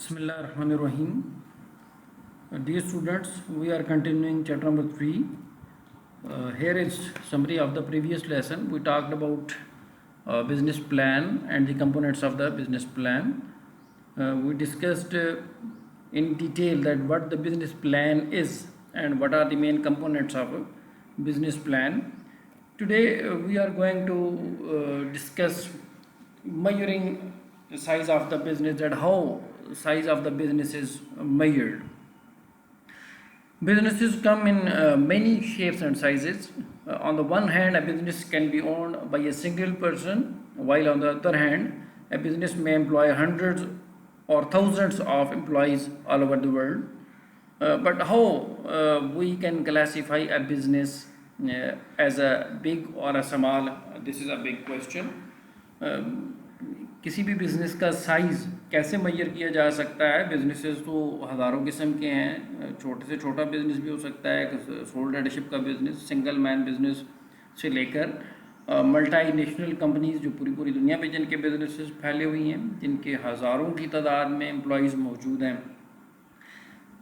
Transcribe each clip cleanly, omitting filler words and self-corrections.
Bismillahirrahmanirrahim. Dear students, we are continuing chapter number 3. Here is summary of the previous lesson. We talked about business plan and the components of the business plan. We discussed in detail that what the business plan is and what are the main components of a business plan. Today we are going to discuss measuring the size of the business, that how size of the business is measured. Businesses come in many shapes and sizes. On the one hand, a business can be owned by a single person, while on the other hand, a business may employ hundreds or thousands of employees all over the world. But how we can classify a business as a big or a small? This is a big question. किसी भी business का size कैसे major किया जा सकता है? Businesses तो हज़ारों किस्म के हैं. छोटे से छोटा बिज़नेस भी हो सकता है, सोल ट्रेडरशिप का बिज़नेस, सिंगल मैन बिज़नेस से लेकर मल्टी-नेशनल कंपनीज़ जो पूरी दुनिया में जिनके बिज़नेसेस फैले हुई हैं, जिनके हज़ारों की तादाद में एम्प्लॉइज़ मौजूद हैं.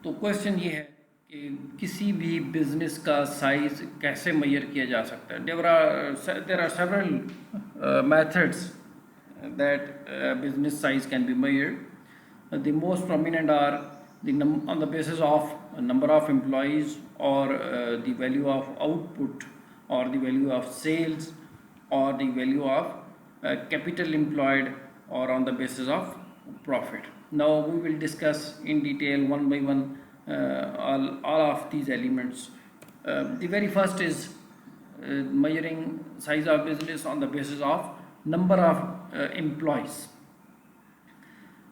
तो क्वेश्चन ये है कि किसी भी बिज़नेस का साइज़ कैसे मेजर किया जा सकता है? There are several methods that business size can be measured. The most prominent are on the basis of number of employees, or the value of output, or the value of sales, or the value of capital employed, or on the basis of profit. Now we will discuss in detail one by one all of these elements. The very first is measuring size of business on the basis of number of employees.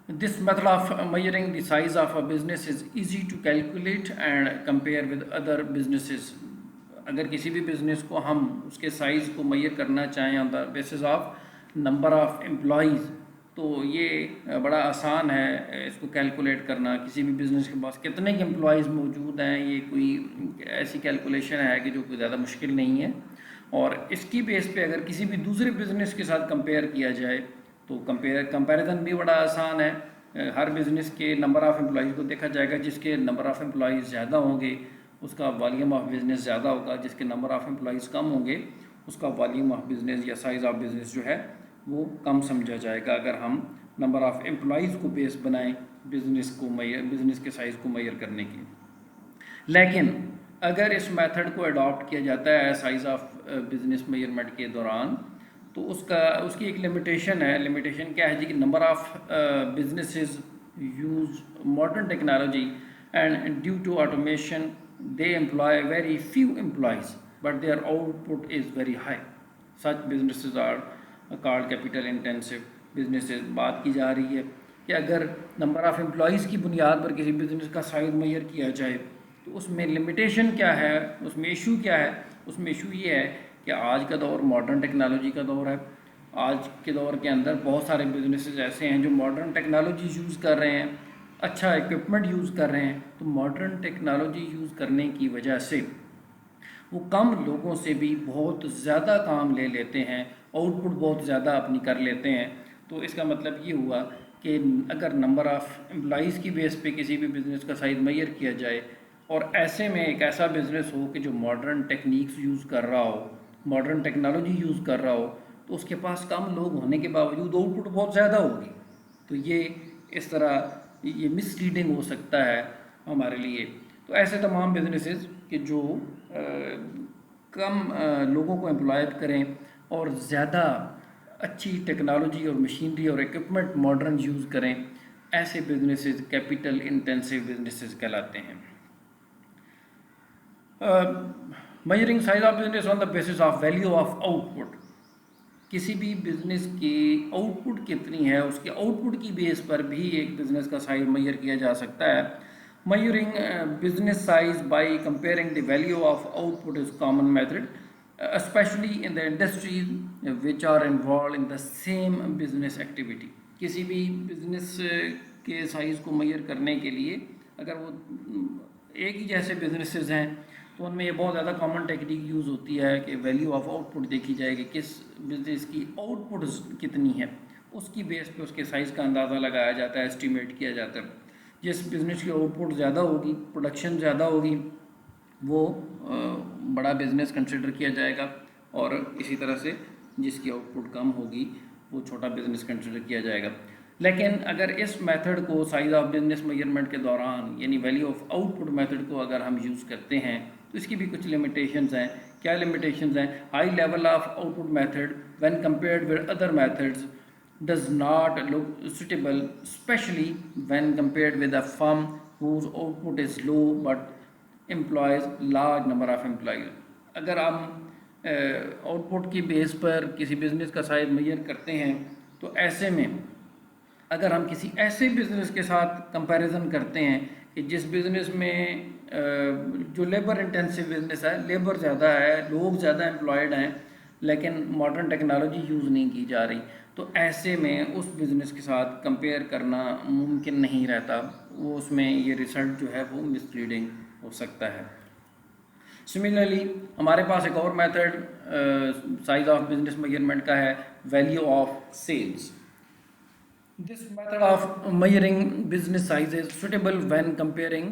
This method of measuring the size of a business is easy to calculate and compare with other businesses. अगर किसी भी business को हम उसके size को major करना चाहें on the basis of number of employees, तो ये बड़ा आसान है इसको कैलकुलेट करना. किसी भी बिज़नेस के पास कितने के एम्प्लॉइज़ मौजूद हैं, ये कोई ऐसी कैलकुलेशन है कि जो कोई ज़्यादा मुश्किल नहीं है. और इसकी बेस पे अगर किसी भी दूसरे बिज़नेस के साथ कंपेयर किया जाए तो कंपैरिजन भी बड़ा आसान है. हर बिज़नेस के नंबर ऑफ़ एम्प्लॉइज़ को देखा जाएगा. जिसके नंबर ऑफ़ एम्प्लॉइज़ ज़्यादा होंगे उसका वॉल्यूम ऑफ बिज़नेस ज़्यादा होगा. जिसके नंबर ऑफ़ एम्प्लॉइज़ कम होंगे उसका वॉल्यूम ऑफ बिज़नेस या साइज़ ऑफ बिज़नेस जो है वो कम समझा जाएगा. अगर हम नंबर ऑफ़ एम्प्लॉइज़ को बेस बनाएं बिज़नेस के साइज़ को मेजर करने की. लेकिन अगर इस मेथड को अडॉप्ट किया जाता है साइज़ ऑफ बिज़नेस मेजरमेंट के दौरान, तो उसकी एक लिमिटेशन है. लिमिटेशन क्या है जी? कि number of businesses use modern technology and due to automation they employ very few employees but their output is very high. Such businesses are called capital intensive businesses. बात की जा रही है कि अगर नंबर ऑफ़ एम्प्लॉयज़ की बुनियाद पर किसी बिज़नेस का साइज़ मेजर किया जाए तो उसमें लिमिटेशन क्या है, उसमें इशू क्या है? उसमें इशू ये है कि आज का दौर मॉडर्न टेक्नोलॉजी का दौर है. आज के दौर के अंदर बहुत सारे बिजनेसेस ऐसे हैं जो मॉडर्न टेक्नोलॉजी यूज़ कर रहे हैं, अच्छा इक्विपमेंट यूज़ कर रहे हैं. तो मॉडर्न टेक्नोलॉजी यूज़ करने की वजह से वो कम लोगों से भी बहुत ज़्यादा काम ले लेते हैं, आउटपुट बहुत ज़्यादा अपनी कर लेते हैं. तो इसका मतलब ये हुआ कि अगर नंबर ऑफ़ एम्प्लॉइज़ की बेस पे किसी भी बिज़नेस का साइज़ मेजर किया जाए और ऐसे में एक ऐसा बिज़नेस हो कि जो मॉडर्न टेक्निक्स यूज़ कर रहा हो, मॉडर्न टेक्नोलॉजी यूज़ कर रहा हो, तो उसके पास कम लोग होने के बावजूद आउटपुट बहुत ज़्यादा होगी. तो ये इस तरह ये मिसलीडिंग हो सकता है हमारे लिए. तो ऐसे तमाम बिजनेसेस कि जो कम लोगों को एम्प्लॉय करें और ज़्यादा अच्छी टेक्नोलॉजी और मशीनरी और इक्विपमेंट मॉडर्न यूज़ करें, ऐसे बिजनेसेस कैपिटल इंटेंसिव बिजनेसेस कहलाते हैं. Measuring size of business on the basis of value of output. किसी भी बिजनेस की आउटपुट कितनी है उसके आउटपुट की बेस पर भी एक बिजनेस का साइज मेजर किया जा सकता है. Measuring business size by comparing the value of output is common method especially in the industries which are involved in the same business activity. किसी भी बिजनेस के साइज़ को मेजर करने के लिए अगर वो एक ही जैसे बिजनेसेस हैं तो उनमें ये बहुत ज़्यादा कॉमन टेक्निक यूज़ होती है कि वैल्यू ऑफ आउटपुट देखी जाएगी, किस बिजनेस की आउटपुट कितनी है उसकी बेस पे उसके साइज़ का अंदाज़ा लगाया जाता है, एस्टिमेट किया जाता है। जिस बिज़नेस की आउटपुट ज़्यादा होगी, प्रोडक्शन ज़्यादा होगी, वो बड़ा बिज़नेस कंसिडर किया जाएगा, और इसी तरह से जिसकी आउटपुट कम होगी वो छोटा बिज़नेस कंसिडर किया जाएगा। लेकिन अगर इस मेथड को साइज़ ऑफ बिज़नेस मेजरमेंट के दौरान, यानी वैल्यू ऑफ आउटपुट मेथड को अगर हम यूज़ करते हैं, तो इसकी भी कुछ लिमिटेशंस हैं। क्या लिमिटेशंस हैं? High level of output method when compared with other methods does not look suitable, especially when compared with a firm whose output is low but employs large number of employees। अगर हम output की base पर किसी business का size major करते हैं, तो ऐसे में अगर हम किसी ऐसे बिज़नेस के साथ कंपैरिजन करते हैं कि जिस बिज़नेस में जो लेबर इंटेंसिव बिज़नेस है, लेबर ज़्यादा है, लोग ज़्यादा एम्प्लॉयड हैं, लेकिन मॉडर्न टेक्नोलॉजी यूज़ नहीं की जा रही, तो ऐसे में उस बिज़नेस के साथ कंपेयर करना मुमकिन नहीं रहता। वो उसमें ये रिजल्ट जो है वो मिसलीडिंग हो सकता है। सिमिलरली हमारे पास एक और method size of business measurement का है, value of sales. This method of measuring business size is suitable when comparing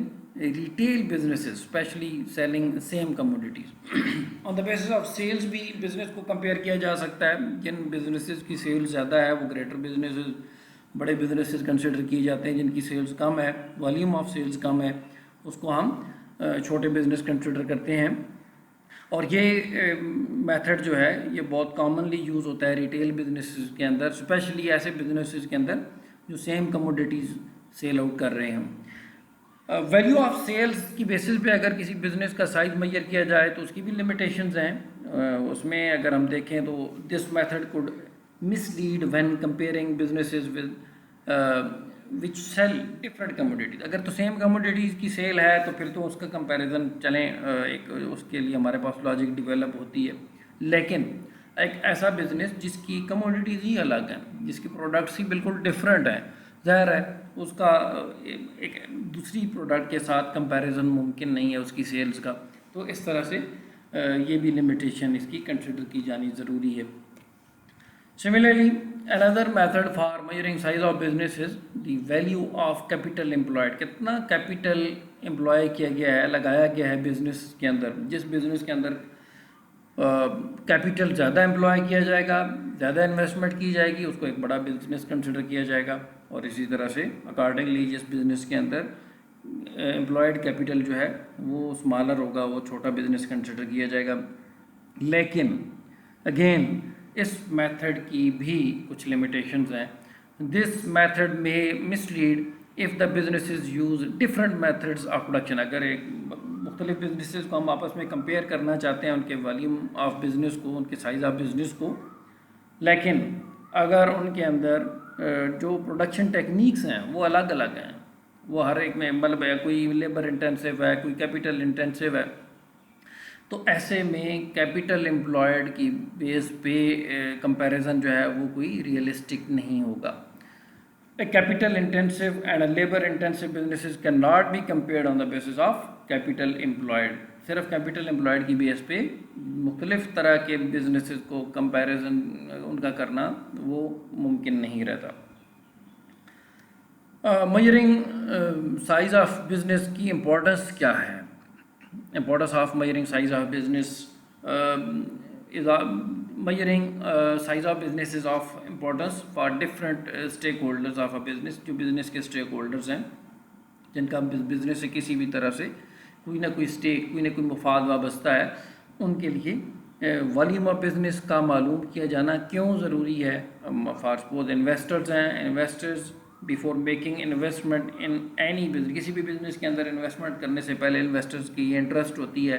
retail businesses, especially selling same commodities. On the basis of sales भी business को compare किया जा सकता है। जिन businesses की sales ज़्यादा है वो greater businesses, बड़े businesses consider किए जाते हैं। जिनकी sales कम है, volume of sales कम है, उसको हम छोटे business consider करते हैं। और ये मेथड जो है ये बहुत कॉमनली यूज़ होता है रिटेल बिजनेसेस के अंदर, स्पेशली ऐसे बिजनेसेस के अंदर जो सेम कमोडिटीज़ सेल आउट कर रहे हैं। वैल्यू ऑफ सेल्स की बेसिस पे अगर किसी बिज़नेस का साइज मेजर किया जाए तो उसकी भी लिमिटेशंस हैं। उसमें अगर हम देखें तो this method could mislead when comparing businesses with which sell different commodities. अगर तो सेम कमोडिटीज़ की सेल है तो फिर तो उसका कंपैरिजन चलें, एक उसके लिए हमारे पास लॉजिक डेवलप होती है। लेकिन एक ऐसा बिज़नेस जिसकी कमोडिटीज़ ही अलग हैं, जिसकी प्रोडक्ट्स ही बिल्कुल डिफरेंट हैं, ज़ाहिर है उसका एक दूसरी प्रोडक्ट के साथ कंपैरिजन मुमकिन नहीं है उसकी सेल्स का। तो इस तरह से ये भी लिमिटेशन इसकी कंसिडर की जानी ज़रूरी है। Similarly, another method for measuring size of business is the value of capital employed। कितना कैपिटल एम्प्लॉय किया गया है, लगाया गया है बिजनेस के अंदर। जिस बिजनेस के अंदर कैपिटल ज़्यादा एम्प्लॉय किया जाएगा, ज़्यादा इन्वेस्टमेंट की जाएगी, उसको एक बड़ा बिजनेस कंसिडर किया जाएगा। और इसी तरह से अकॉर्डिंगली जिस बिजनेस के अंदर एम्प्लॉयड कैपिटल जो है वो स्मॉलर होगा, वो छोटा बिजनेस कंसिडर किया जाएगा। लेकिन अगेन इस मेथड की भी कुछ लिमिटेशंस हैं। दिस मेथड में mislead if the businesses use different methods of production. अगर एक मुख्तलिफ बिजनेसेस को हम आपस में कंपेयर करना चाहते हैं, उनके वॉल्यूम ऑफ बिज़नेस को, उनके साइज़ ऑफ बिज़नेस को, लेकिन अगर उनके अंदर जो प्रोडक्शन टेक्निक्स हैं वो अलग अलग हैं, वो हर एक में मतलब है, कोई लेबर इंटेंसिव है, कोई कैपिटल इंटेंसिव है, तो ऐसे में कैपिटल एम्प्लॉयड की बेस पे कंपैरिजन जो है वो कोई रियलिस्टिक नहीं होगा। Capital intensive and labour intensive businesses can not be compared on the basis of capital employed. सिर्फ कैपिटल एम्प्लॉयड की बेस पे मुख्तलिफ तरह के बिजनेसेस को कंपैरिजन उनका करना वो मुमकिन नहीं रहता। मेजरिंग साइज ऑफ बिजनेस की इम्पोर्टेंस क्या है? Importance of measuring size of business is measuring size of business is of importance for different stakeholders of a business। जो business के stakeholders हैं, जिनका business से किसी भी तरह से कोई ना कोई स्टेक, कोई ना कोई मफाद वाबस्ता है, उनके लिए वॉल्यूम ऑफ बिजनेस का मालूम किया जाना क्यों ज़रूरी है। फॉर सपोज इन्वेस्टर्स हैं, investors before making investment in any business, किसी भी बिज़नेस के अंदर इन्वेस्टमेंट करने से पहले इन्वेस्टर्स की ये इंटरेस्ट होती है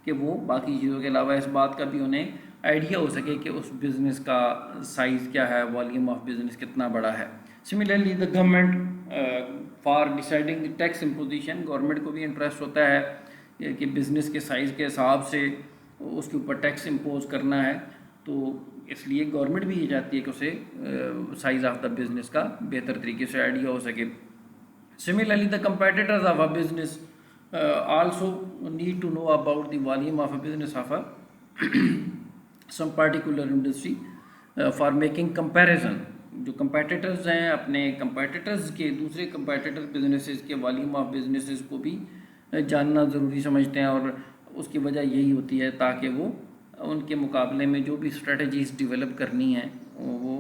कि वो बाकी चीज़ों के अलावा इस बात का भी उन्हें आइडिया हो सके कि उस बिज़नेस का साइज़ क्या है, वॉल्यूम ऑफ बिज़नेस कितना बड़ा है। Similarly the government for deciding the tax imposition, government को भी इंटरेस्ट होता है कि बिज़नेस के साइज़ के हिसाब से उसके ऊपर टैक्स इम्पोज करना है, तो इसलिए गवर्नमेंट भी ये चाहती है कि उसे साइज़ ऑफ द बिज़नेस का बेहतर तरीके से आइडिया हो सके। Similarly the competitors of a business also need to know about the volume of a business of a some particular industry for making comparison जो कंपेटिटर्स हैं अपने कंपेटिटर्स के दूसरे कंपेटिटर बिजनेसेस के वॉल्यूम ऑफ बिजनेसेस को भी जानना ज़रूरी समझते हैं, और उसकी वजह यही होती है ताकि वो उनके मुकाबले में जो भी स्ट्रेटजीज डेवलप करनी है वो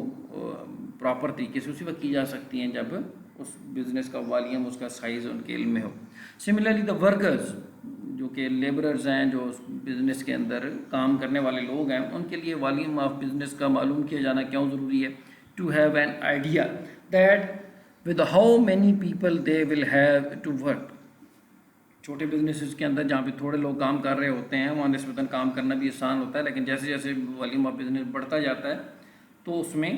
प्रॉपर तरीके से उसी वक्त की जा सकती हैं जब उस बिज़नेस का वॉल्यूम, उसका साइज़ उनके इल्म में हो। सिमिलरली द वर्कर्स, जो कि लेबरर्स हैं, जो उस बिज़नेस के अंदर काम करने वाले लोग हैं, उनके लिए वॉल्यूम ऑफ बिज़नेस का मालूम किया जाना क्यों ज़रूरी है? To have an idea that with how many people they will have to work. छोटे बिजनेसेस के अंदर जहाँ पे थोड़े लोग काम कर रहे होते हैं वहाँ निस्बतन काम करना भी आसान होता है, लेकिन जैसे जैसे वॉल्यूम ऑफ बिज़नेस बढ़ता जाता है तो उसमें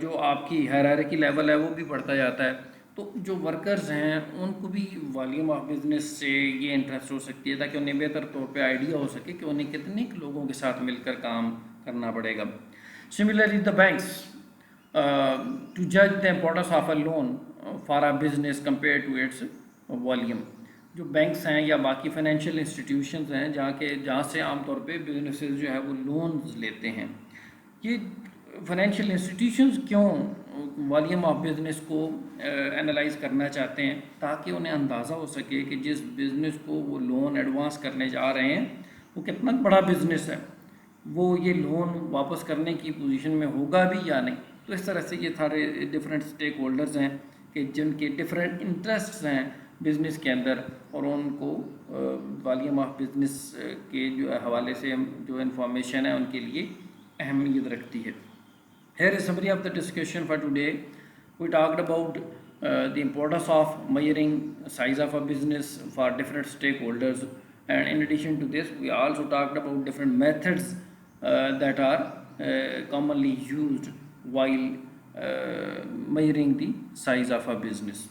जो आपकी हायरार्की लेवल है वो भी बढ़ता जाता है। तो जो वर्कर्स हैं उनको भी वॉल्यूम ऑफ बिज़नेस से ये इंटरेस्ट हो सकती है ताकि उन्हें बेहतर तौर पे आइडिया हो सके कि उन्हें कितने लोगों के साथ मिलकर काम करना पड़ेगा। सिमिलरली द बैंक्स टू जज the importance of a loan for a business compare to its volume. जो बैंक्स हैं या बाकी फाइनेंशियल इंस्टीट्यूशंस हैं जहाँ से आमतौर पे बिजनेसेस जो है वो लोन्स लेते हैं, ये फाइनेंशियल इंस्टीट्यूशंस क्यों वॉल्यूम ऑफ बिज़नेस को एनालाइज करना चाहते हैं? ताकि उन्हें अंदाज़ा हो सके कि जिस बिज़नेस को वो लोन एडवांस करने जा रहे हैं वो कितना बड़ा बिज़नेस है, वो ये लोन वापस करने की पोजीशन में होगा भी या नहीं। तो इस तरह से ये सारे डिफरेंट स्टेक होल्डर्स हैं कि जिनके डिफरेंट इंटरेस्ट्स हैं बिज़नेस के अंदर, और उनको वॉल्यूम ऑफ बिज़नेस के जो हवाले से जो इन्फॉर्मेशन है उनके लिए अहमियत रखती है। Here is summary of the discussion for today. We talked about the importance of measuring size of a business for different stakeholders, and in addition to this we also talked about different methods that are commonly used while measuring the size of a business.